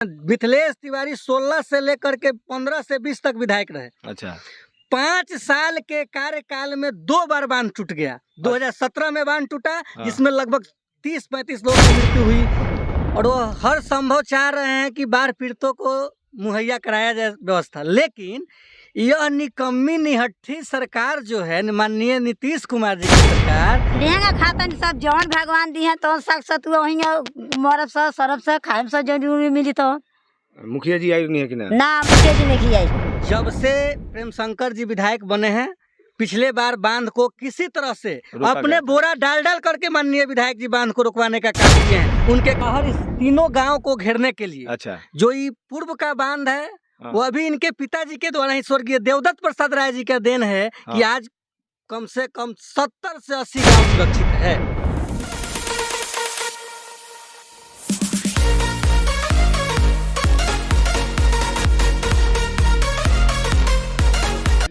मिथिलेश तिवारी 16 से लेकर के 15 से 20 तक विधायक रहे। अच्छा। 5 साल के कार्यकाल में 2 बार बांध टूट गया। 2017 में बांध टूटा, जिसमें लगभग 30-35 लोगों की मृत्यु हुई, और वो हर संभव चाह रहे हैं कि बाढ़ पीड़ितों को मुहैया कराया जाए व्यवस्था। लेकिन यह निकम्मी निहट्ठी सरकार जो है, माननीय नीतीश कुमार जी की सरकार, लेंगे खातन सब जौन भगवान दी है तो सक सतुआ वहीं मरब से सरब से खाएम से जरूरी मिली। तो मुखिया जी आई नहीं है कि ना? मुखिया जी नहीं आई। जब से प्रेम शंकर जी विधायक बने हैं, पिछले बार बांध को किसी तरह से अपने बोरा डाल करके माननीय विधायक जी बांध को रुकवाने का काम किए हैं। उनके बाहर इस तीनों गांव को घेरने के लिए। अच्छा। जो ये पूर्व का बांध है वो अभी इनके पिताजी के द्वारा ही, स्वर्गीय देवदत्त प्रसाद राय जी का देन है कि आज कम से कम 70 से 80 गांव सुरक्षित है।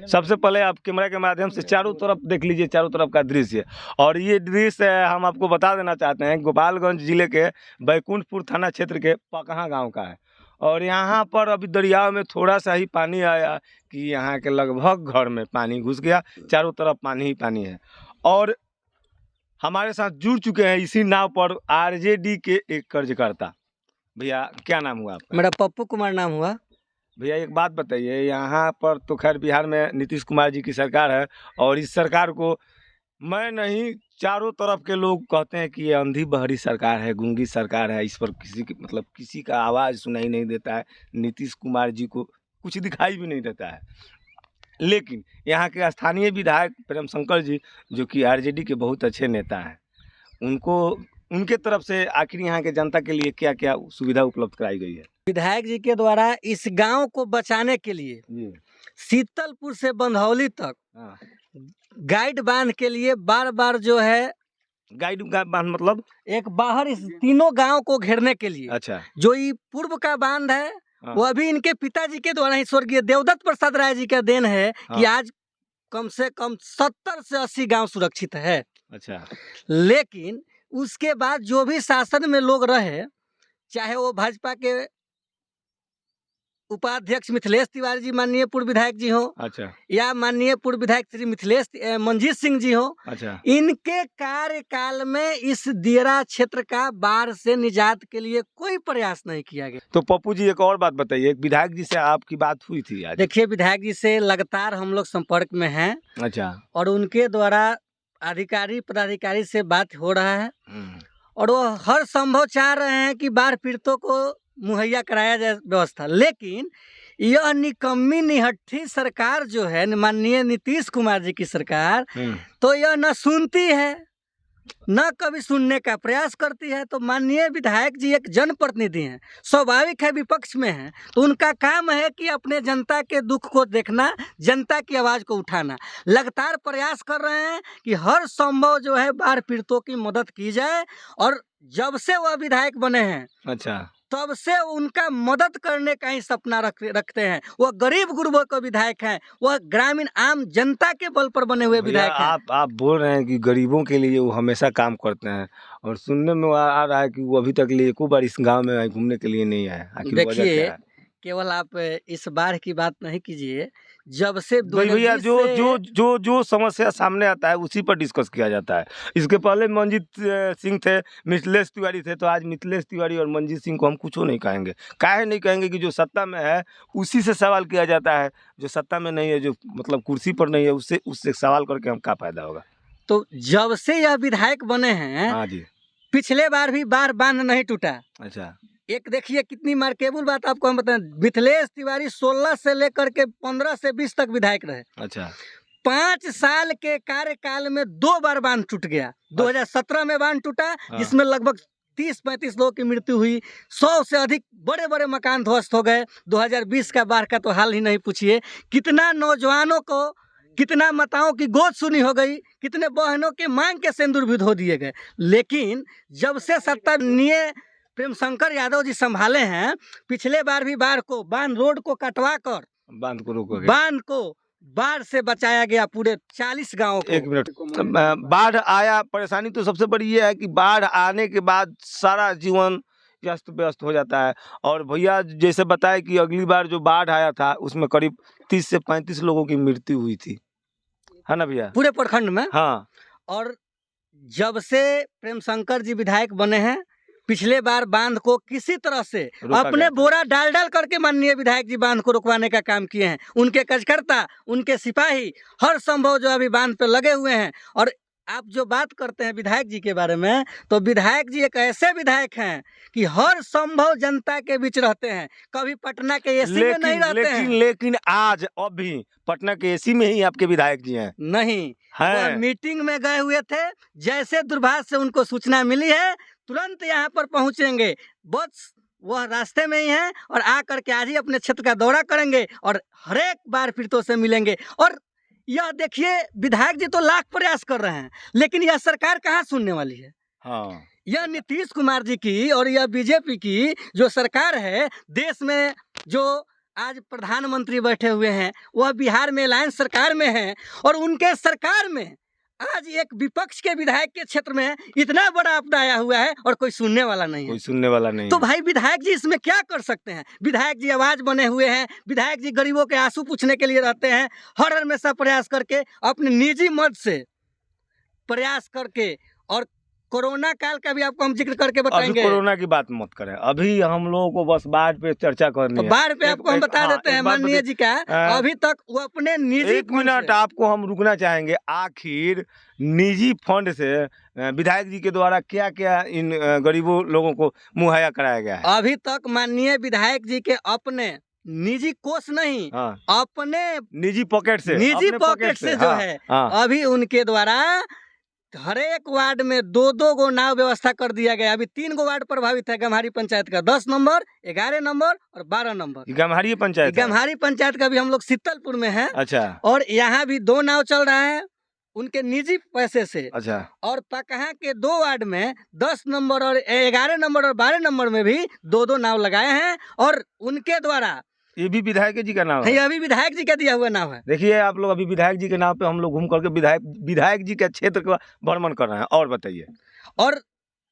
सबसे पहले आप कैमरा के माध्यम से चारों तरफ देख लीजिए, चारों तरफ का दृश्य। और ये दृश्य हम आपको बता देना चाहते हैं, गोपालगंज जिले के बैकुंठपुर थाना क्षेत्र के पकहा गांव का है। और यहाँ पर अभी दरिया में थोड़ा सा ही पानी आया कि यहाँ के लगभग घर में पानी घुस गया, चारों तरफ पानी ही पानी है। और हमारे साथ जुड़ चुके हैं इसी नाव पर आरजेडी के एक कार्यकर्ता। भैया क्या नाम हुआ आपका? मेरा पप्पू कुमार नाम हुआ। भैया एक बात बताइए, यहाँ पर तो खैर बिहार में नीतीश कुमार जी की सरकार है, और इस सरकार को मैं नहीं, चारों तरफ के लोग कहते हैं कि ये अंधी बहरी सरकार है, गूंगी सरकार है, इस पर किसी की मतलब किसी का आवाज़ सुनाई नहीं देता है, नीतीश कुमार जी को कुछ दिखाई भी नहीं देता है। लेकिन यहाँ के स्थानीय विधायक प्रेम शंकर जी, जो कि आरजेडी के बहुत अच्छे नेता हैं, उनके तरफ से आखिर यहाँ के जनता के लिए क्या क्या सुविधा उपलब्ध कराई गई है? विधायक जी के द्वारा इस गांव को बचाने के लिए शीतलपुर से बंधौली तक गाइड बांध के लिए बार बार जो है, गाइड बांध मतलब एक बाहर इस तीनों गांव को घेरने के लिए। अच्छा। जो ये पूर्व का बांध है वो अभी इनके पिताजी के द्वारा ही, स्वर्गीय देवदत्त प्रसाद राय जी का देन है कि आज कम से कम 70 से 80 गांव सुरक्षित है। अच्छा। लेकिन उसके बाद जो भी शासन में लोग रहे, चाहे वो भाजपा के उपाध्यक्ष मिथिलेश तिवारी जी माननीय पूर्व विधायक जी हो, अच्छा, या माननीय पूर्व विधायक श्री मंजीत सिंह जी हो, अच्छा, इनके कार्यकाल में इस दियरा क्षेत्र का बाढ़ से निजात के लिए कोई प्रयास नहीं किया गया। तो पप्पू जी एक और बात बताइए, विधायक जी से आपकी बात हुई थी आज? देखिए, विधायक जी से लगातार हम लोग संपर्क में हैं। अच्छा। और उनके द्वारा अधिकारी पदाधिकारी से बात हो रहा है, और वो हर संभव चाह रहे हैं कि बाढ़ पीड़ितों को मुहैया कराया जाए व्यवस्था। लेकिन यह निकम्मी निहट्ठी सरकार जो है, माननीय नीतीश कुमार जी की सरकार, तो यह न सुनती है, न कभी सुनने का प्रयास करती है। तो माननीय विधायक जी एक जनप्रतिनिधि हैं, स्वाभाविक है विपक्ष में हैं, तो उनका काम है कि अपने जनता के दुख को देखना, जनता की आवाज़ को उठाना। लगातार प्रयास कर रहे हैं कि हर संभव जो है बाढ़ पीड़ितों की मदद की जाए। और जब से वह विधायक बने हैं, अच्छा, तब से उनका मदद करने का ही सपना रखते हैं। वह गरीब गुरबों के विधायक हैं, वह ग्रामीण आम जनता के बल पर बने हुए विधायक हैं। आप बोल रहे हैं कि गरीबों के लिए वो हमेशा काम करते हैं, और सुनने में आ रहा है कि वो अभी तक लिए एको बार इस गांव में घूमने के लिए नहीं आए। देखिए, केवल आप इस बार की बात नहीं कीजिए, जब से भैया जो समस्या सामने आता है उसी पर डिस्कस किया जाता है। इसके पहले मंजीत सिंह थे, मिथिलेश तिवारी थे, तो आज मिथिलेश तिवारी और मंजीत सिंह को हम कुछ नहीं कहेंगे। काहे नहीं कहेंगे कि जो सत्ता में है उसी से सवाल किया जाता है, जो सत्ता में नहीं है, जो मतलब कुर्सी पर नहीं है, उससे सवाल करके हम क्या फायदा होगा। तो जब से यह विधायक बने हैं, हाँ जी, पिछले बार भी बांध नहीं टूटा। अच्छा। एक देखिए कितनी मार्केबल बात आपको हम बताएं, मिथिलेश तिवारी 16 से लेकर के 15 से 20 तक विधायक रहे। अच्छा। 5 साल के कार्यकाल में 2 बार बांध टूट गया। 2017 में बांध टूटा, जिसमें लगभग 30-35 लोगों की मृत्यु हुई, 100 से अधिक बड़े बड़े मकान ध्वस्त हो गए। 2020 का बाढ़ का तो हाल ही नहीं पूछिए, कितना नौजवानों को, कितना माताओं की गोद सुनी हो गई, कितने बहनों के मांग के सिंदूर भी धो दिए गए। लेकिन जब से सत्तानीय प्रेम शंकर यादव जी संभाले हैं, पिछले बार भी बांध रोड को कटवा कर बांध को बाढ़ से बचाया गया, पूरे 40 गांवों को। 1 मिनट, बाढ़ आया, परेशानी तो सबसे बड़ी ये है कि बाढ़ आने के बाद सारा जीवन अस्त व्यस्त हो जाता है। और भैया जैसे बताए कि अगली बार जो बाढ़ आया था उसमें करीब 30 से 35 लोगों की मृत्यु हुई थी, है ना भैया? पूरे प्रखंड में। हाँ। और जब से प्रेम शंकर जी विधायक बने हैं, पिछले बार बांध को किसी तरह से रोका अपने गया था। बोरा डाल डाल करके माननीय विधायक जी बांध को रुकवाने का काम किए हैं। उनके कार्यकर्ता, उनके सिपाही हर संभव जो अभी बांध पे लगे हुए हैं। और आप जो बात करते हैं विधायक जी के बारे में, तो विधायक जी एक ऐसे विधायक हैं कि हर संभव जनता के बीच रहते हैं। कभी पटना के एसी में नहीं रहते हैं। लेकिन आज अभी पटना के एसी में ही आपके विधायक जी हैं? नहीं, हैं। वह मीटिंग में गए हुए थे। जैसे दूरभाष से उनको सूचना मिली है, तुरंत यहाँ पर पहुंचेंगे। बस वह रास्ते में ही हैं और आकर के आज ही अपने क्षेत्र का दौरा करेंगे और हर एक बार पीड़ितों से मिलेंगे। और यह देखिए, विधायक जी तो लाख प्रयास कर रहे हैं, लेकिन यह सरकार कहाँ सुनने वाली है। हाँ। यह नीतीश कुमार जी की और यह बीजेपी की जो सरकार है, देश में जो आज प्रधानमंत्री बैठे हुए हैं, वह बिहार में अलायंस सरकार में है। और उनके सरकार में आज एक विपक्ष के विधायक के क्षेत्र में इतना बड़ा आपदा आया हुआ है और कोई सुनने वाला नहीं है। कोई सुनने वाला नहीं तो है। भाई विधायक जी इसमें क्या कर सकते हैं। विधायक जी आवाज बने हुए हैं। विधायक जी गरीबों के आंसू पूछने के लिए रहते हैं, हर हमेशा प्रयास करके अपने निजी मत से प्रयास करके। और कोरोना काल का भी आपको हम जिक्र करके अभी बताएंगे। कोरोना की बात मत करें, अभी हम लोगों को बस बाढ़ पे चर्चा करनी है। बाढ़ पे आपको हम बता देते हैं माननीय जी का, हाँ। अभी तक वो अपने निजी एक मिनट आपको हम रुकना चाहेंगे। आखिर निजी फंड से विधायक जी के द्वारा क्या क्या इन गरीबों लोगों को मुहैया कराया गया है? अभी तक माननीय विधायक जी के अपने निजी कोष नहीं, हाँ। अपने निजी पॉकेट से, निजी अपने पॉकेट से जो हाँ, है, हाँ। अभी उनके द्वारा हर एक वार्ड में 2-2 गो नाव व्यवस्था कर दिया गया। अभी 3 गो वार्ड प्रभावित है गम्हारी पंचायत का, 10 नंबर, 11 नंबर और 12 नंबर। गम्हारी पंचायत है? गम्हारी पंचायत का भी हम लोग शीतलपुर में है। अच्छा। और यहाँ भी 2 नाव चल रहा है उनके निजी पैसे से। अच्छा। और पकहा के 2 वार्ड में 10 नंबर और 11 नंबर और 12 नंबर में भी 2-2 नाव लगाए हैं। और उनके द्वारा ये भी विधायक जी का नाम है? ये अभी विधायक जी का दिया हुआ नाव है। देखिए आप लोग, अभी विधायक जी के नाम पे हम लोग घूम करके विधायक जी के क्षेत्र का भ्रमण कर रहे हैं। और बताइए। और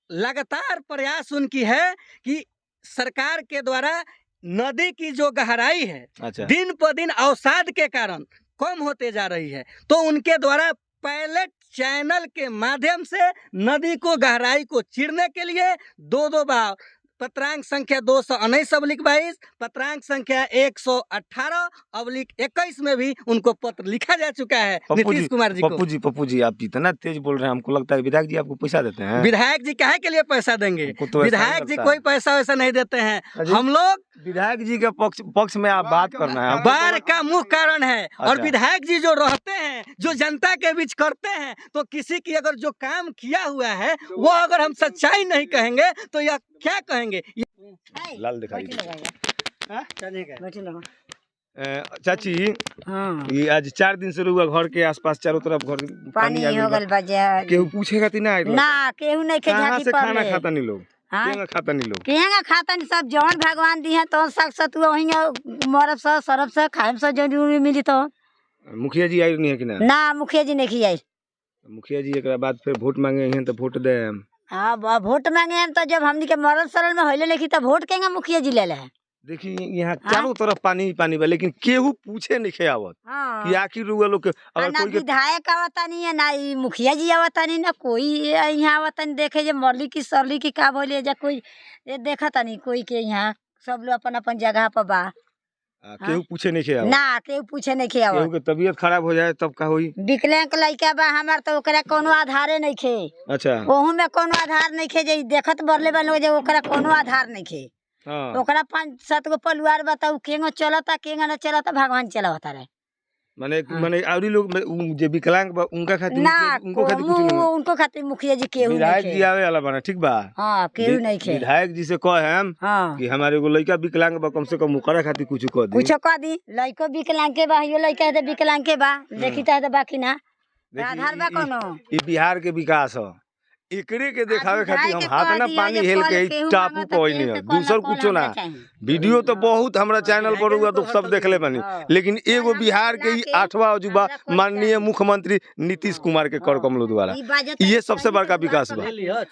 लगातार प्रयास उनकी है कि सरकार के द्वारा नदी की जो गहराई है, अच्छा। दिन पर दिन अवसाद के कारण कम होते जा रही है। तो उनके द्वारा पायलट चैनल के माध्यम से नदी को गहराई को चीरने के लिए 2-2 बार पत्रांक संख्या 219/22, पत्रांक संख्या 118/21 में भी उनको पत्र लिखा जा चुका है नीतीश कुमार जी को। पप्पू जी आप इतना तेज बोल रहे हैं, हमको लगता है विधायक जी आपको पैसा देते हैं। विधायक जी काहे के लिए पैसा देंगे? हमको तो ऐसा विधायक नहीं जी लगता कोई है। पैसा वैसा नहीं देते हैं। अजी, हम लोग विधायक जी के पक्ष में आप बात करना है। बाढ़ का मुख्य कारण है। और अच्छा। विधायक जी जो रहते हैं, जो जनता के बीच करते हैं, तो किसी की अगर जो काम किया हुआ है वो अगर हम सच्चाई नहीं कहेंगे तो यह क्या कहेंगे? लाल दिखाई बैठे लोग। चाची, हाँ, ये आज 4 दिन से रुआ घर के आसपास चारों तरफ घर पानी आ हो गइल बा। गल बाजार। केहू पूछेगा ती ना ना केहू नहीं के कहाँ झाकी से खाना पड़ले। खाता नहीं लोग? हाँ? केंगा खाता नहीं लोग? केहंगा खाता नहीं, सब जौन भगवान दी है तो साग सतुआ वहीं मरब से सरब से खाएम से जरूरी मिली तो। मुखिया जी आई नहीं है कि ना? ना मुखिया जी नहीं खियाई। मुखिया जी एक बाद फिर वोट मांगे हैं तो वोट दे। हाँ, वोट मांगे हम तो जब हमनी के मरल सरल में होले लिखी तो वोट केंगा मुखिया जी ले ले है। देखिए यहाँ चारों तरफ पानी ही पानी बा, लेकिन केहू पूछे नहीं खे आवत हाँ। कि आखिर रुआ लोग के अगर ना कोई के विधायक आवता नहीं है, ना ई मुखिया जी आवता नहीं, ना कोई यहाँ आवता नहीं देखे जे मरली की सरली की का भइले जा कोई देखता नहीं कोई के। यहाँ सब लोग अपन अपन जगह पर बा। केहू पूछे नहीं खे आवत। ना केहू पूछे नहीं के केहू आवत। के तबीयत खराब हो जाए तब का होई? विकलांग लइका बा हमार तो ओकरा कोनो आधारे नहीं खे। अच्छा। ओहू में कोनो आधार नहीं खे जे देखत बरले बा लोग जे ओकरा कोनो आधार नहीं खे। हाँ। ओकरा 5-7 गो परिवार बताऊ केंगो चलता केंगो न चलता भगवान चलावता रहे। माने आवरी लोग जे विकलांग बा उनका खातिर ना उनको खातिर कुछ नहीं। उनको खातिर मुखिया जी केहू नहीं विधायक जी खे। आवे वाला बना, ठीक बा? हाँ, केहू नहीं खे। विधायक जी से कहे हम हाँ, कि हमारे एगो लड़का विकलांग बा, कम से कम ओकरा खातिर कुछ कर दी। कुछो कह दी। लइको विकलांग के बा, यो लइका है विकलांग के बा, देखी तो बाकी ना आधार बा कोनो। ई बिहार के विकास ह, एकरे के देखावे आज खातिर हम विधायक हाथ के ना कह पानी दिया हेल जे के कल ई केहू टापू मांगता कोई केहू नहीं से है, कल दूसर कल कुछो ना। हमरा चाहिए। वीडियो तो बहुत हमरा चैनल पर हुआ तो सब देखले बनी, लेकिन एगो बिहार के ई 8वां अजूबा माननीय मुख्यमंत्री नीतीश कुमार के कर कमलो द्वारा, ई बाजत ये सबसे बड़का विकास बा।